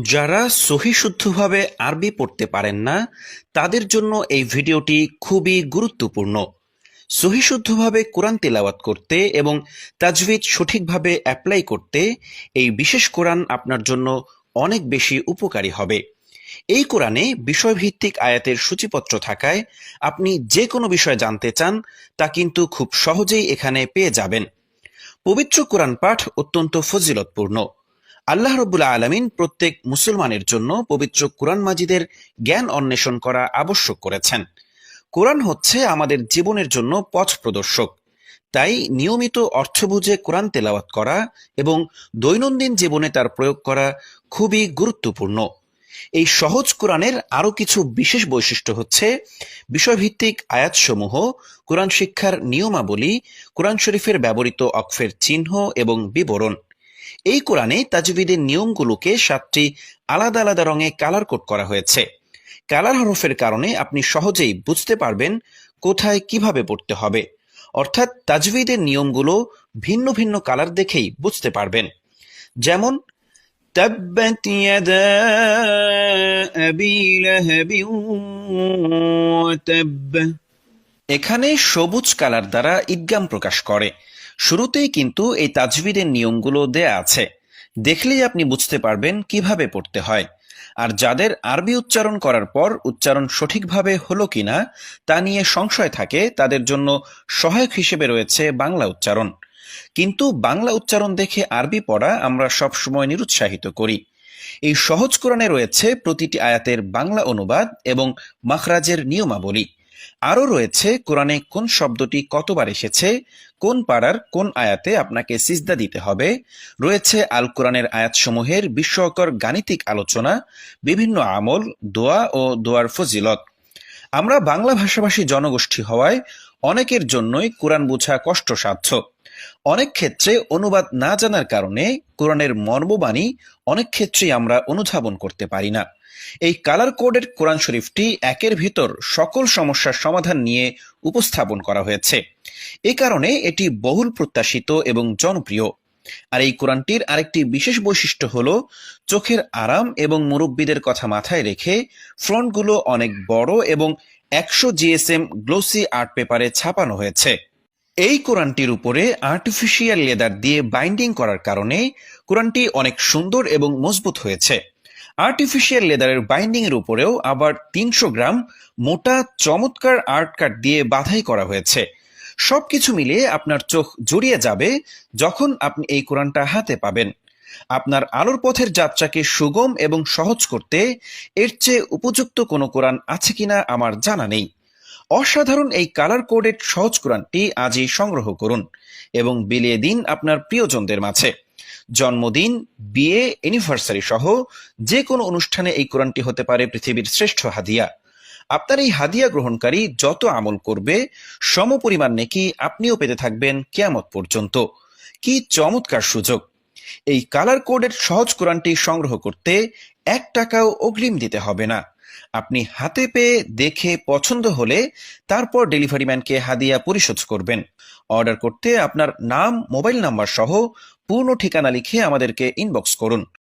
যারা সহি শুদ্ধভাবে আরবি পড়তে পারেন না তাদের জন্য এই ভিডিওটি খুবই গুরুত্বপূর্ণ। সহি শুদ্ধভাবে কোরআন তেলাওয়াত করতে এবং তাজভিদ সঠিকভাবে অ্যাপ্লাই করতে এই বিশেষ কোরআন আপনার জন্য অনেক বেশি উপকারী হবে। এই কোরআনে বিষয়ভিত্তিক আয়াতের সূচিপত্র থাকায় আপনি যে কোনো বিষয় জানতে চান তা কিন্তু খুব সহজেই এখানে পেয়ে যাবেন। পবিত্র কোরআন পাঠ অত্যন্ত ফজিলতপূর্ণ। আল্লাহ রব্বুল আলামিন প্রত্যেক মুসলমানের জন্য পবিত্র কোরআন মাজিদের জ্ঞান অন্বেষণ করা আবশ্যক করেছেন। কোরআন হচ্ছে আমাদের জীবনের জন্য পথ প্রদর্শক। তাই নিয়মিত অর্থ বুঝে কোরআন তেলাওয়াত করা এবং দৈনন্দিন জীবনে তার প্রয়োগ করা খুবই গুরুত্বপূর্ণ। এই সহজ কোরআনের আরো কিছু বিশেষ বৈশিষ্ট্য হচ্ছে বিষয়ভিত্তিক আয়াতসমূহ, কোরআন শিক্ষার নিয়মাবলী, কোরআন শরীফের ব্যবহৃত অক্ফের চিহ্ন এবং বিবরণ। এই কোরআনে তাজবিদের নিয়মগুলোকে 7টি আলাদা আলাদা রঙে কালার কোড করা হয়েছে। কালার হরফের কারণে আপনি সহজেই বুঝতে পারবেন কোথায় কিভাবে পড়তে হবে, অর্থাৎ তাজবিদের নিয়মগুলো ভিন্ন ভিন্ন কালার দেখেই বুঝতে পারবেন। যেমন তাব্বাত ইয়াদা আবি লাহাবিন ওয়া তাব্ব, এখানে সবুজ কালার দ্বারা ইদগাম প্রকাশ করে। শুরুতেই কিন্তু এই তাজবিদের নিয়মগুলো দেয়া আছে, দেখলেই আপনি বুঝতে পারবেন কিভাবে পড়তে হয়। আর যাদের আরবি উচ্চারণ করার পর উচ্চারণ সঠিকভাবে হলো কিনা তা নিয়ে সংশয় থাকে, তাদের জন্য সহায়ক হিসেবে রয়েছে বাংলা উচ্চারণ। কিন্তু বাংলা উচ্চারণ দেখে আরবি পড়া আমরা সবসময় নিরুৎসাহিত করি। এই সহজ কোরআনে রয়েছে প্রতিটি আয়াতের বাংলা অনুবাদ এবং মাখরাজের নিয়মাবলী। আরও রয়েছে কোরআনে কোন শব্দটি কতবার এসেছে, কোন পারার কোন আয়াতে আপনাকে সিজদা দিতে হবে। রয়েছে আল কোরআনের আয়াতসমূহের বিস্ময়কর গাণিতিক আলোচনা, বিভিন্ন আমল, দোয়া ও দোয়ার ফজিলত। আমরা বাংলা ভাষাভাষী জনগোষ্ঠী হওয়ায় অনেকের জন্যই কোরআন বোঝা কষ্টসাধ্য। অনেক ক্ষেত্রে অনুবাদ না জানার কারণে কোরআনের মর্মবাণী অনেক ক্ষেত্রেই আমরা অনুধাবন করতে পারি না। এই কালার কোডেড কোরআন শরীফটি একের ভিতর সকল সমস্যার সমাধান নিয়ে উপস্থাপন করা হয়েছে। এ কারণে এটি বহুল প্রত্যাশিত এবং জনপ্রিয়। আর এই কোরআনটির আরেকটি বিশেষ বৈশিষ্ট্য হলো চোখের আরাম এবং মুরব্বীদের কথা মাথায় রেখে ফ্রন্টগুলো অনেক বড় এবং 100 জিএসএম গ্লোসি আর্ট পেপারে ছাপানো হয়েছে। এই কোরআনটির উপরে আর্টিফিশিয়াল লেদার দিয়ে বাইন্ডিং করার কারণে কোরআনটি অনেক সুন্দর এবং মজবুত হয়েছে। আর্টিফিশিয়াল লেদারের বাইন্ডিং এর উপরেও আবার 300 গ্রাম মোটা চমৎকার আর্ট কাট দিয়ে বাধাই করা হয়েছে। সবকিছু মিলিয়ে আপনার চোখ জুড়িয়ে যাবে যখন আপনি এই কোরআনটা হাতে পাবেন। আপনার আলোর পথের যাত্রাকে সুগম এবং সহজ করতে এর চেয়ে উপযুক্ত কোনো কোরআন আছে কিনা আমার জানা নেই। অসাধারণ এই কালার কোডেড সহজ কোরআনটি আজই সংগ্রহ করুন এবং বিলিয়ে দিন আপনার প্রিয়জনদের মাঝে। জন্মদিন, বিয়ে, অ্যানিভার্সারি সহ যে কোনো অনুষ্ঠানে এই কোরআনটি হতে পারে পৃথিবীর শ্রেষ্ঠ হাদিয়া। আপনার এই হাদিয়া গ্রহণকারী যত আমল করবে সমপরিমাণ নেকি আপনিও পেতে থাকবেন কিয়ামত পর্যন্ত। কি চমৎকার সুযোগ! এই কালার কোডের সহজ কোরআনটি সংগ্রহ করতে 1 টাকাও অগ্রিম দিতে হবে না। আপনি হাতে পেয়ে দেখে পছন্দ হলে তারপর ডেলিভারি ম্যানকে হাদিয়া পরিশোধ করবেন। অর্ডার করতে আপনার নাম, মোবাইল নাম্বার সহ পূর্ণ ঠিকানা লিখে আমাদেরকে ইনবক্স করুন।